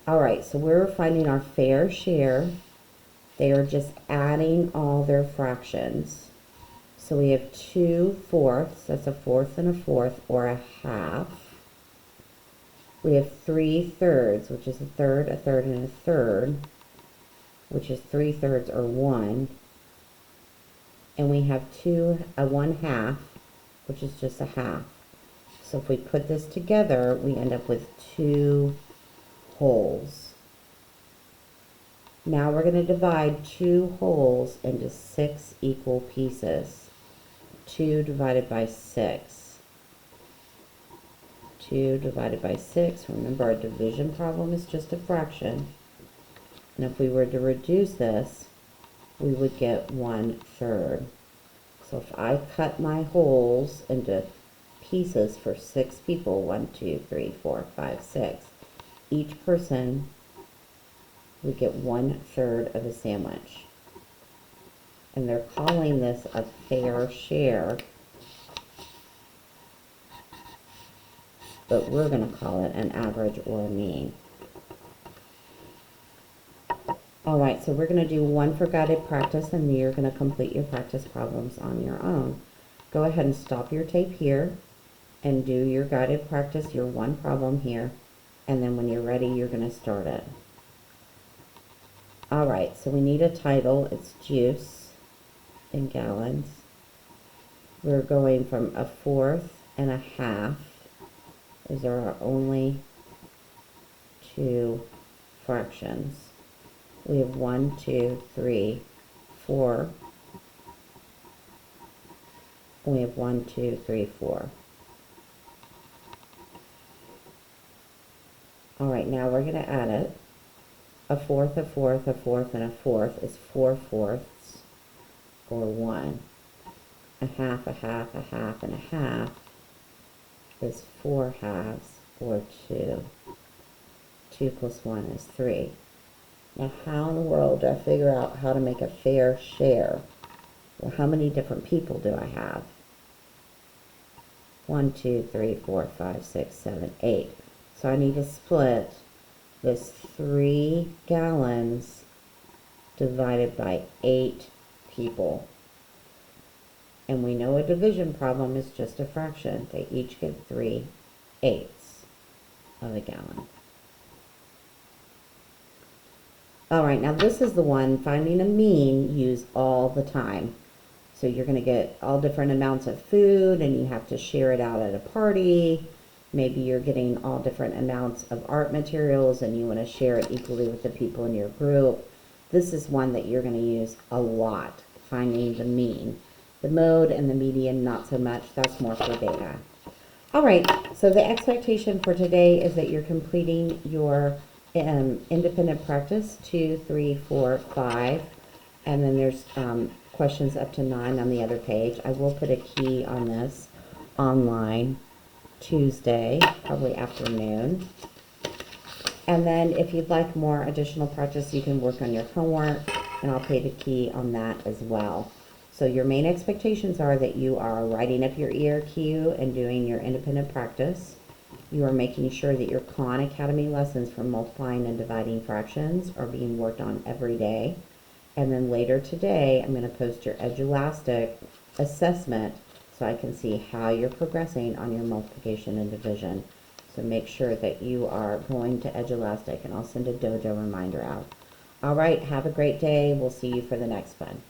All right, so we're finding our fair share. They are just adding all their fractions. So we have 2/4, that's a fourth and a fourth, or a half. We have 3/3, which is a third, and a third, which is 3/3 or 1. And we have 1/2, which is just a half. So if we put this together, we end up with 2 wholes. Now we're going to divide 2 wholes into 6 equal pieces. 2 divided by 6. 2 divided by 6. Remember, our division problem is just a fraction. And if we were to reduce this, we would get 1/3. So if I cut my wholes into pieces for 6 people, 1, 2, 3, 4, 5, 6, each person would get 1/3 of a sandwich. And they're calling this a fair share, but we're going to call it an average or a mean. All right, so we're going to do one for guided practice, and you're going to complete your practice problems on your own. Go ahead and stop your tape here and do your guided practice, your one problem here, and then when you're ready, you're going to start it. All right, so we need a title. It's juice in gallons. We're going from a fourth and a half. These are our only 2 fractions. We have 1, 2, 3, 4. We have 1, 2, 3, 4. All right, now we're going to add it. A fourth, a fourth, a fourth, and a fourth is 4/4, or 1. A half, a half, a half, and a half is 4/2, or 2. 2 plus 1 is 3. Now, how in the world do I figure out how to make a fair share? Well, how many different people do I have? 1, 2, 3, 4, 5, 6, 7, 8. So I need to split this 3 gallons divided by 8 people. And we know a division problem is just a fraction. They each get 3/8 of a gallon. All right, now this is the one, finding a mean, use all the time. So you're going to get all different amounts of food, and you have to share it out at a party. Maybe you're getting all different amounts of art materials, and you want to share it equally with the people in your group. This is one that you're going to use a lot, finding the mean. The mode and the median, not so much. That's more for data. All right, so the expectation for today is that you're completing your independent practice 2, 3, 4, 5, and then there's questions up to 9 on the other page. I will put a key on this online Tuesday, probably afternoon. And then if you'd like more additional practice, you can work on your homework, and I'll put a key on that as well. So your main expectations are that you are writing up your ERQ and doing your independent practice. You are making sure that your Khan Academy lessons for multiplying and dividing fractions are being worked on every day. And then later today, I'm going to post your Edulastic assessment so I can see how you're progressing on your multiplication and division. So make sure that you are going to Edulastic, and I'll send a dojo reminder out. All right, have a great day. We'll see you for the next one.